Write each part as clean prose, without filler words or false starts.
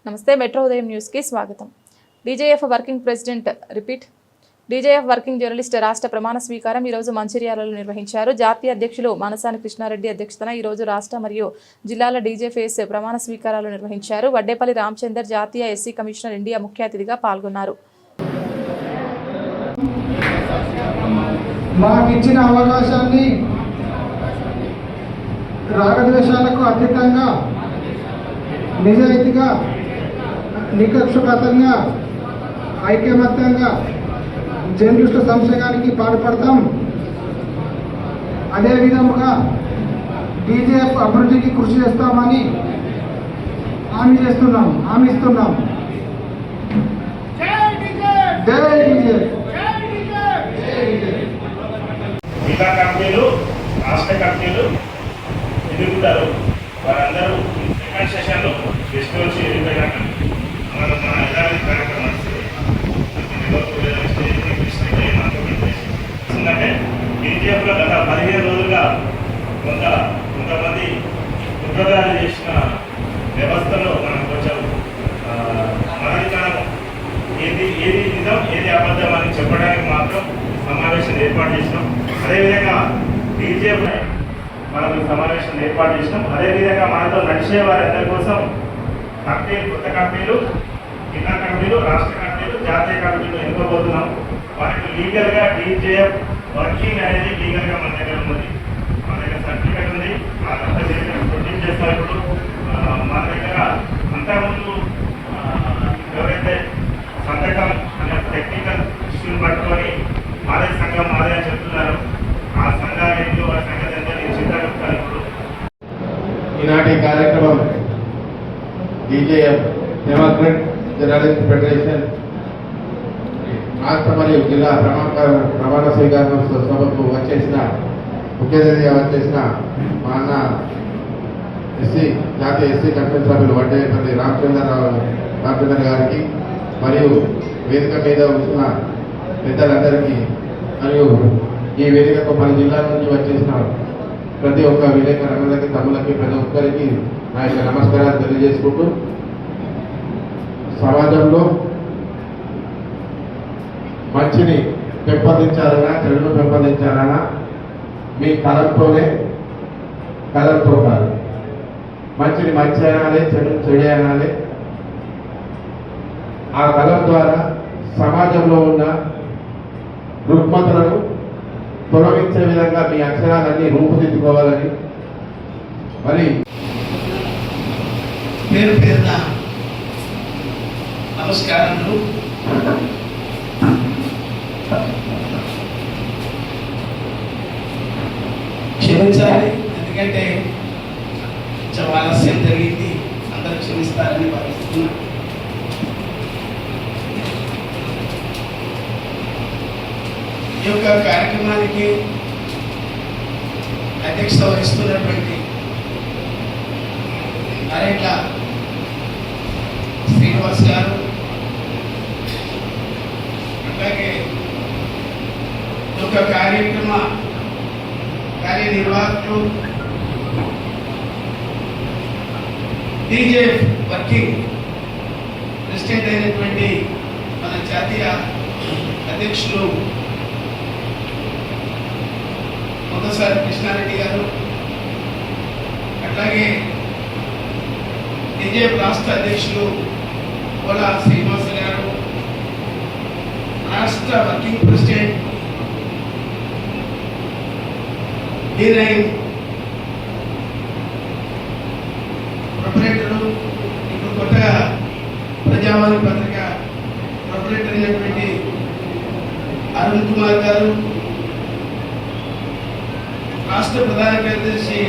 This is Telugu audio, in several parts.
నమస్తే మెట్రో ఉదయం న్యూస్ కి స్వాగతం. DJF working president DJF working journalist రాష్ట్ర ప్రమాణ స్వీకారం ఈ రోజు మంచిర్యాలలో నిర్వహించారు. జాతీయ అధ్యక్షులు మనసాని కృష్ణారెడ్డి అధ్యక్షతన ఈ రోజు రాష్ట్ర మరియు జిల్లాల డీజేఫేస్ ప్రమాణ స్వీకారాలు నిర్వహించారు. వడ్డేపల్లి రామచందర్ జాతీయ ఎస్సీ కమిషనర్ ఇండియా ముఖ్య అతిథిగా పాల్గొన్నారు. మాకిచ్చిన అవకాశాన్ని రాగద్వేషాలకు అతీతంగా నిజాయితీగా నిష్పక్షపాతంగా ఐకమత్యంగా జర్నలిస్టుల సంక్షేమానికి పాటుపడతాం. అదేవిధంగా డీజేఎఫ్ అభివృద్ధికి కృషి చేస్తామని హామీ ఇస్తున్నాం. జిల్లా కమిటీలు రాష్ట్ర కమిటీలు ఎదుర్కొంటారు. వారందరూ సెకండ్ సెషన్లో తీసుకొచ్చి ఎందుకంటే బీజేపీలో గత 15 రోజులుగా కొంతమంది ఉద్యోగాలు చేసిన వ్యవస్థలో మనం కొంచెం మనదికాలం ఏది నిజం ఏది అబద్ధం అని చెప్పడానికి మాత్రం సమావేశం ఏర్పాటు చేసినాం. అదేవిధంగా బీజేపీ మనం ఈ సమావేశం ఏర్పాటు చేసినాం. అదేవిధంగా మనతో నడిచే వారందరి కోసం కమిటీలు, కొత్త కమిటీలు, జిల్లా కమిటీలు, రాష్ట్ర కమిటీలు, జాతీయ కమిటీలు ఎన్నుకోబోతున్నాం. వాటికి లీగల్గా డీజేఎఫ్ వర్కింగ్ అనేది లీగల్గా మన దగ్గర ఉంది. మన దగ్గర సర్టిఫికేట్ ఉంది. ప్రొడ్యూస్ చేస్తాం. ఇప్పుడు మన దగ్గర అంతకుముందు ఎవరైతే సంతకం అనే టెక్నికల్ ఇష్యూని పట్టుకొని మాదే సంఘం మాదే అని చెప్తున్నారు. ఆ సంఘాలు ఏంటో ఆ సంఘం ఎంత నేను చింతగలుగుతాను. ఇప్పుడు ఈనాటి కార్యక్రమం డీజేఎఫ్ డెమోక్రట్ జర్నలిస్ట్ ఫెడరేషన్ రాష్ట్ర మరియు జిల్లా ప్రమాణ స్వీకారం సభకు వచ్చేసిన ముఖ్య అతిథిగా వచ్చేసిన మా అన్న జాతీయ ఎస్సీ కమిషన్ సభ్యులు వడ్డేపల్లి రామచంద్ర గారికి మరియు వేదిక మీద ఉంచిన పెద్దలందరికీ మరియు ఈ వేదికకు మన జిల్లా నుంచి వచ్చేసిన ప్రతి ఒక్క విలేకరులకి తమ్ములకి ప్రతి ఒక్కరికి నా యొక్క నమస్కారాలు తెలియజేసుకుంటూ, సమాజంలో మంచిని పెంపొందించాలన్నా చెడును పెంపొందించాలన్నా మీ కలంతోనే కలంతో కాదు. మంచిని మంచి అనాలి, చెడుని చెడు అనాలి. ఆ కలం ద్వారా సమాజంలో ఉన్న రుగ్మతలను తొలగించే విధంగా మీ అక్షరాలన్నీ రూపుదిద్దుకోవాలని మరి పేరున నమస్కారాలు. క్షమించాలి, ఎందుకంటే కొంచెం ఆలస్యం జరిగింది. అందరూ క్షమిస్తారని భావిస్తున్నా. ఈ యొక్క కార్యక్రమానికి అధ్యక్షత వహిస్తున్నటువంటి నరేట్ల శ్రీనివాస్ గారు, అలాగే ఈ యొక్క కార్యక్రమ కార్యనిర్వాహకులు డీజేఎఫ్ వర్కింగ్ ప్రెసిడెంట్ అయినటువంటి మన జాతీయ అధ్యక్షులు మొదటిసారి కృష్ణారెడ్డి గారు, అట్లాగే డీజేఎఫ్ రాష్ట్ర అధ్యక్షులు కోలా శ్రీనివాస గారు, రాష్ట్ర వర్కింగ్ ప్రెసిడెంట్ D9 ప్రొపరేటరు, ఇప్పుడు కొత్తగా ప్రజావాణి పత్రిక ప్రొపరేటర్ అయినటువంటి అరుణ్ కుమార్ గారు, రాష్ట్ర ప్రధాన కార్యదర్శి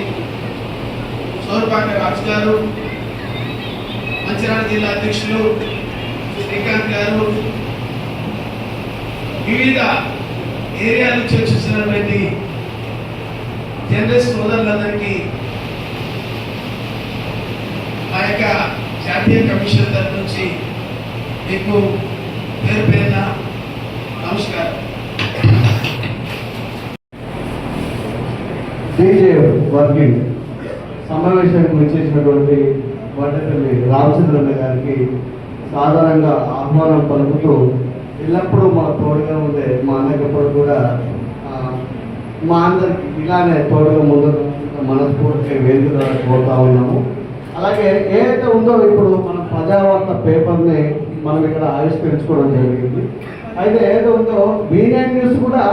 సోర్పాక రాజు గారు, మంచిర్యాల జిల్లా అధ్యక్షులు శ్రీకాంత్ గారు, వివిధ ఏరియా నుంచి వచ్చినటువంటి జర్నలిస్ట్ సోదరులందరికీ మా యొక్క జాతీయ కమిషన్ తరఫు నుంచి మీకు పేరున నమస్కారం. డీజేఎఫ్ వర్కింగ్ సమావేశానికి వచ్చేసినటువంటి వడ్డపల్లి రామచంద్రన్న గారికి సాధారణంగా ఆహ్వానం పలుకుతూ ఎల్లప్పుడూ మా తోడుగా ఉండే మా అన్నకి ఎప్పుడు కూడా మా అందరికి ఇలానే తోడుగా ముందు మనస్ఫూర్తిగా వేదిక కోరుతా ఉన్నాము. అలాగే ఏదైతే ఉందో ఇప్పుడు మన ప్రజావార్త పేపర్ని మనం ఇక్కడ ఆవిష్కరించుకోవడం జరిగింది. అయితే ఏదైతే ఉందో బీనైన్ న్యూస్ కూడా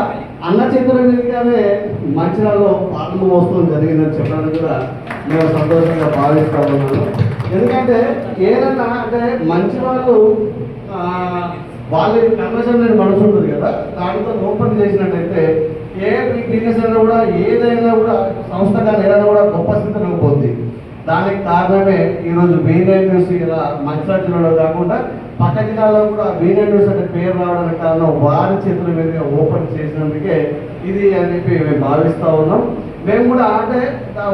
అన్న చేతుల మీదుగానే మంచిర్యాలలో పాఠం మోసుకోవడం జరిగిందని చెప్పడానికి కూడా మేము సంతోషంగా భావిస్తా ఉన్నాను. ఎందుకంటే ఏదన్నా అంటే మంచి వాళ్ళు వాళ్ళ కన్వర్షన్ మనసు ఉంటుంది కదా, దాంతో ఓపెన్ చేసినట్టయితే ఏ బిజినెస్ అయినా కూడా ఏదైనా కూడా సంస్థ కానీ ఏదైనా కూడా గొప్ప స్థితిలో పోతుంది. దానికి కారణమే ఈరోజు బీనైన్ న్యూస్ ఇలా మంచిర్యాల జిల్లాలో కాకుండా పక్క జిల్లాలో కూడా బీనైన్ న్యూస్ అనే పేరు రావడానికి కారణం వారి చేతుల మీదుగా ఓపెన్ చేసినందుకే ఇది అని చెప్పి మేము భావిస్తూ ఉన్నాం. మేము కూడా అంటే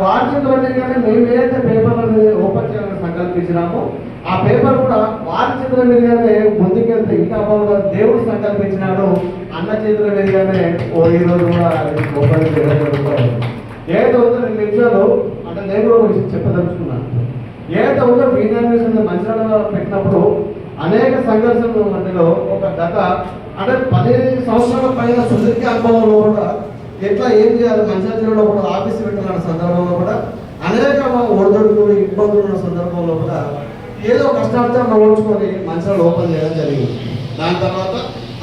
వారి చేతుల మీదుగానే మేము ఏదైతే పేపర్లను ఓపెన్ చేయాలని సంకల్పించినామో ఆ పేపర్ కూడా వారి చేతుల మీదుగానే ముందుకెళ్తే ఇంకా బాగుండా దేవుడు సంకల్పించినాడు అన్న చేతుల మీదుగానే ఈరోజు కూడా ఓపెన్ చేయడం జరుగుతుంది. ఏదైతే ఉందో 2 నిమిషాలు అంటే నేను కూడా ఒక విషయం చెప్పదలుచుకున్నాను. ఏదైతే ఉందో బీనైన్ న్యూస్ మంచిర్యాలలో పెట్టినప్పుడు అనేక సంఘర్షణల మధ్యలో ఒక గత అంటే 15 సంవత్సరాల పైన సుదీర్ఘ అనుభవంలో కూడా ఎట్లా ఏం చేయాలి మంచిర్యాల జిల్లాలో కూడా ఆఫీస్ పెట్టాలన్న సందర్భంలో కూడా అనేక ఒడిదొడుకులు ఇబ్బందులు ఉన్న సందర్భంలో కూడా ఏదో కష్టార్థంగా ఓడ్చుకొని మంచిర్యాల ఓపెన్ చేయడం జరిగింది. దాని తర్వాత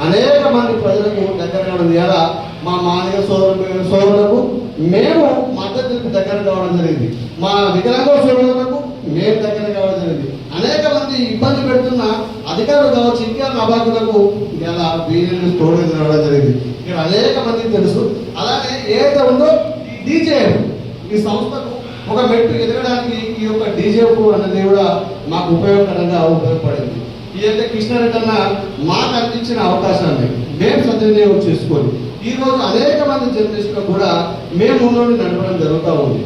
అనేక మంది ప్రజలకు దగ్గర కావడం ద్వారా మా మాదిగ సోదరులకు మేము మద్దతు దగ్గర కావడం జరిగింది. మా వికలాంగ సోదరులకు మేము దగ్గర కావడం జరిగింది. అనేక మంది ఇబ్బంది పెడుతున్న అధికారులు కావచ్చు ఇంకా అబాకులకు ఇలా వీళ్ళు తోడు రావడం జరిగింది. ఇక్కడ అనేక మందికి తెలుసు. అలాగే ఏదైతే ఉందో డీజేఎఫ్ ఈ సంస్థకు ఒక మెట్టు ఎదగడానికి ఈ యొక్క డీజేఎఫ్ అన్నది కూడా మాకు ఉపయోగకరంగా ఉపయోగపడింది. ఇదైతే కృష్ణారెడ్డి అన్న మాకు అందించిన అవకాశాన్ని మేము సద్వినియోగం చేసుకొని ఈరోజు అనేక మంది జర్నలిస్టులకు కూడా మేము ముందు నడపడం జరుగుతూ ఉంది.